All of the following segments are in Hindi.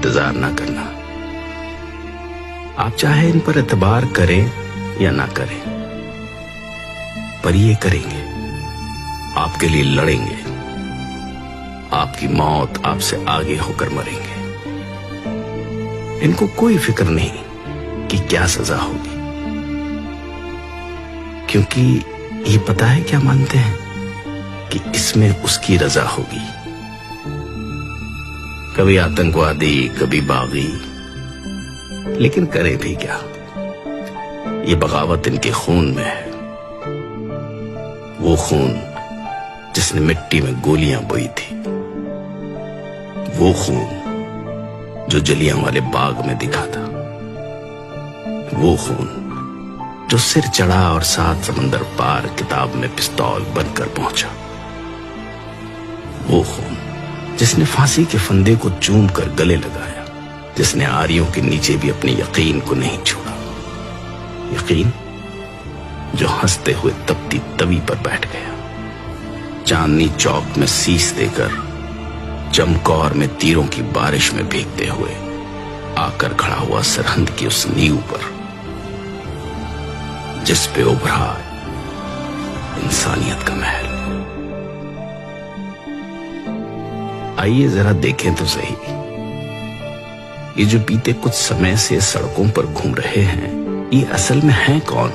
इंतजार ना करना। आप चाहे इन पर एतबार करें या ना करें, पर ये करेंगे, आपके लिए लड़ेंगे, आपकी मौत आपसे आगे होकर मरेंगे। इनको कोई फिक्र नहीं कि क्या सजा होगी, क्योंकि ये पता है क्या मानते हैं कि इसमें उसकी रजा होगी। कभी आतंकवादी, कभी बागी, लेकिन करे भी क्या, ये बगावत इनके खून में है। वो खून जिसने मिट्टी में गोलियां बोई थी, वो खून जो जलियांवाले बाग में दिखा था, वो खून जो सिर चढ़ा और 7 समंदर पार किताब में पिस्तौल बनकर पहुंचा, वो खून जिसने फांसी के फंदे को चूम कर गले लगाया, जिसने आरियों के नीचे भी अपने यकीन को नहीं छोड़ा। यकीन जो हंसते हुए तपती तवी पर बैठ गया, चांदनी चौक में शीश देकर चमकौर में तीरों की बारिश में भीगते हुए आकर खड़ा हुआ सरहद की उस नींव पर जिस पे उभरा इंसानियत का महल। आइए जरा देखें तो सही, ये जो बीते कुछ समय से सड़कों पर घूम रहे हैं, ये असल में हैं कौन?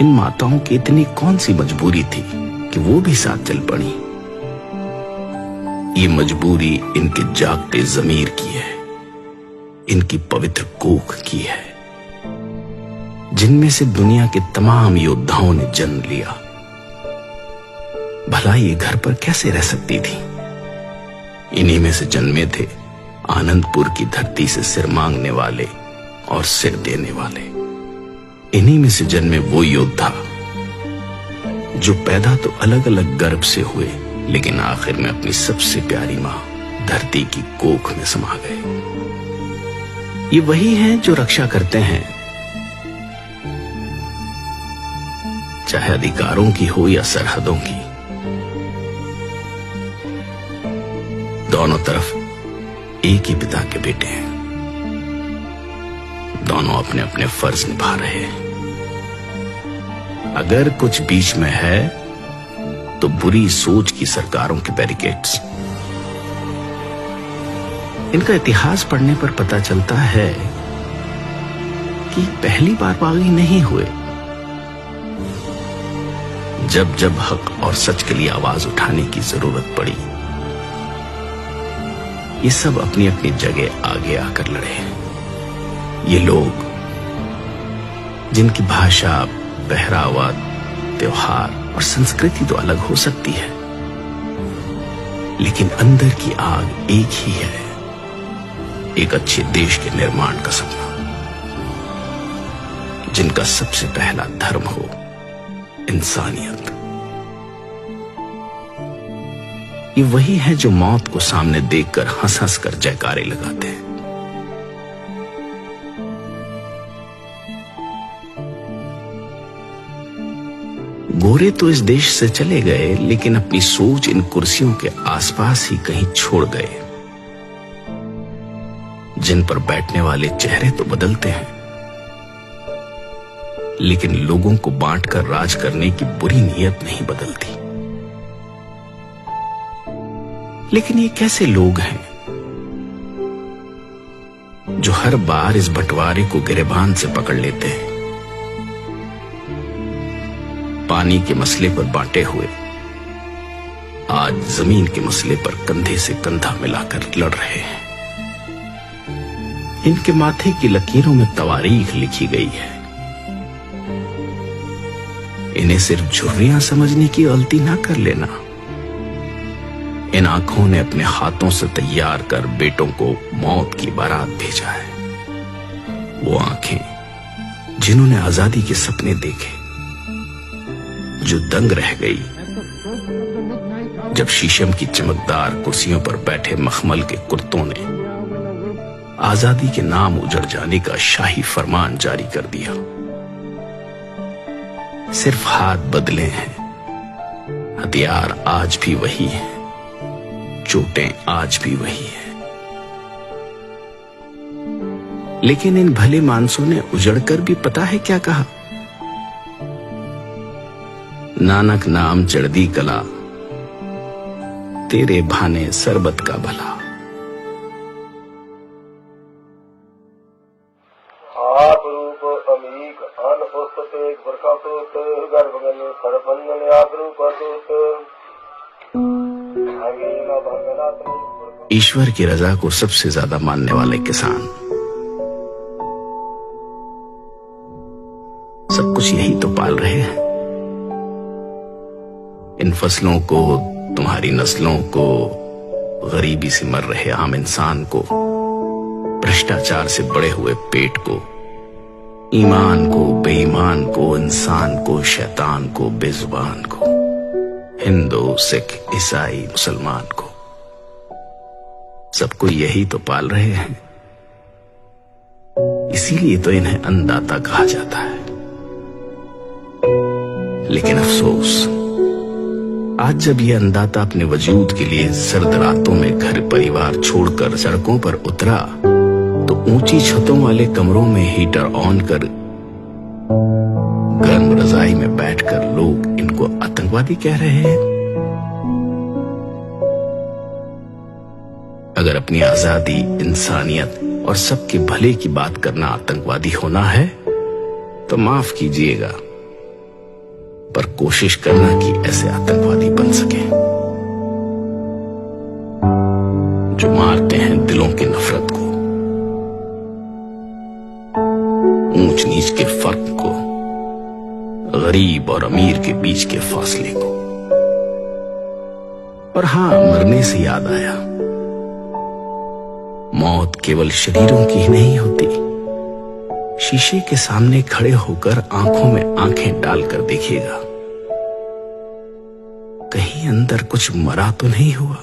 इन माताओं की इतनी कौन सी मजबूरी थी कि वो भी साथ चल पड़ी? ये मजबूरी इनके जागते ज़मीर की है, इनकी पवित्र कोख की है, जिनमें से दुनिया के तमाम योद्धाओं ने जन्म लिया। भला ये घर पर कैसे रह सकती थी? इन्हीं में से जन्मे थे आनंदपुर की धरती से सिर मांगने वाले और सिर देने वाले। इन्हीं में से जन्मे वो योद्धा जो पैदा तो अलग अलग गर्भ से हुए, लेकिन आखिर में अपनी सबसे प्यारी मां धरती की कोख में समा गए। ये वही हैं जो रक्षा करते हैं, चाहे अधिकारों की हो या सरहदों की। दोनों तरफ एक ही पिता के बेटे हैं, दोनों अपने अपने फर्ज निभा रहे हैं। अगर कुछ बीच में है तो बुरी सोच की सरकारों के बैरिकेड्स। इनका इतिहास पढ़ने पर पता चलता है कि पहली बार बागी नहीं हुए। जब जब हक और सच के लिए आवाज उठाने की जरूरत पड़ी, ये सब अपनी अपनी जगह आगे आकर लड़े। ये लोग जिनकी भाषा, पहरावा, त्योहार और संस्कृति तो अलग हो सकती है, लेकिन अंदर की आग एक ही है, एक अच्छे देश के निर्माण का सपना, जिनका सबसे पहला धर्म हो इंसानियत। ये वही है जो मौत को सामने देखकर हंस हंस कर जयकारे लगाते हैं। गोरे तो इस देश से चले गए, लेकिन अपनी सोच इन कुर्सियों के आसपास ही कहीं छोड़ गए। जिन पर बैठने वाले चेहरे तो बदलते हैं, लेकिन लोगों को बांटकर राज करने की बुरी नीयत नहीं बदलती। लेकिन ये कैसे लोग हैं जो हर बार इस बंटवारे को गिरेबान से पकड़ लेते हैं? पानी के मसले पर बांटे हुए आज जमीन के मसले पर कंधे से कंधा मिलाकर लड़ रहे हैं। इनके माथे की लकीरों में तवारीख लिखी गई है। इन्हें सिर्फ झुर्रियां समझने की गलती ना कर लेना। इन आंखों ने अपने हाथों से तैयार कर बेटों को मौत की बारात भेजा है। वो आंखें जिन्होंने आजादी के सपने देखे, जो दंग रह गई जब शीशम की चमकदार कुर्सियों पर बैठे मखमल के कुर्तों ने आजादी के नाम उजड़ जाने का शाही फरमान जारी कर दिया। सिर्फ हाथ बदले हैं, हथियार आज भी वही है। चोटें आज भी वही है। लेकिन इन भले मानसों ने उजड़कर भी पता है क्या कहा? नानक नाम चढ़दी कला, तेरे भाने सरबत का भला। आप रूप अमीक अन पुस्तक बरकतोत गर्भगन सरपंजन आप रूपतोत आगेना भंगनात्म। ईश्वर की रजा को सबसे ज्यादा मानने वाले किसान सब कुछ यही तो पाल रहे हैं। इन फसलों को, तुम्हारी नस्लों को, गरीबी से मर रहे आम इंसान को, भ्रष्टाचार से बड़े हुए पेट को, ईमान को, बेईमान को, इंसान को, शैतान को, बेजुबान को, हिंदू, सिख, ईसाई, मुसलमान को, सबको यही तो पाल रहे हैं। इसीलिए तो इन्हें अन्नदाता कहा जाता है। लेकिन अफसोस, आज जब यह अन्नदाता अपने वजूद के लिए सर्द रातों में घर परिवार छोड़कर सड़कों पर उतरा, तो ऊंची छतों वाले कमरों में हीटर ऑन कर गर्म रजाई में बैठकर लोग इनको आतंकवादी कह रहे हैं। अगर अपनी आजादी, इंसानियत और सबके भले की बात करना आतंकवादी होना है तो माफ कीजिएगा, पर कोशिश करना कि ऐसे आतंकवादी बन सके जो मारते हैं दिलों की नफरत को, ऊंच नीच के फर्क को, गरीब और अमीर के बीच के फासले को। और हां, मरने से याद आया, मौत केवल शरीरों की ही नहीं होती। शीशे के सामने खड़े होकर आंखों में आंखें डालकर देखिएगा, कहीं अंदर कुछ मरा तो नहीं हुआ।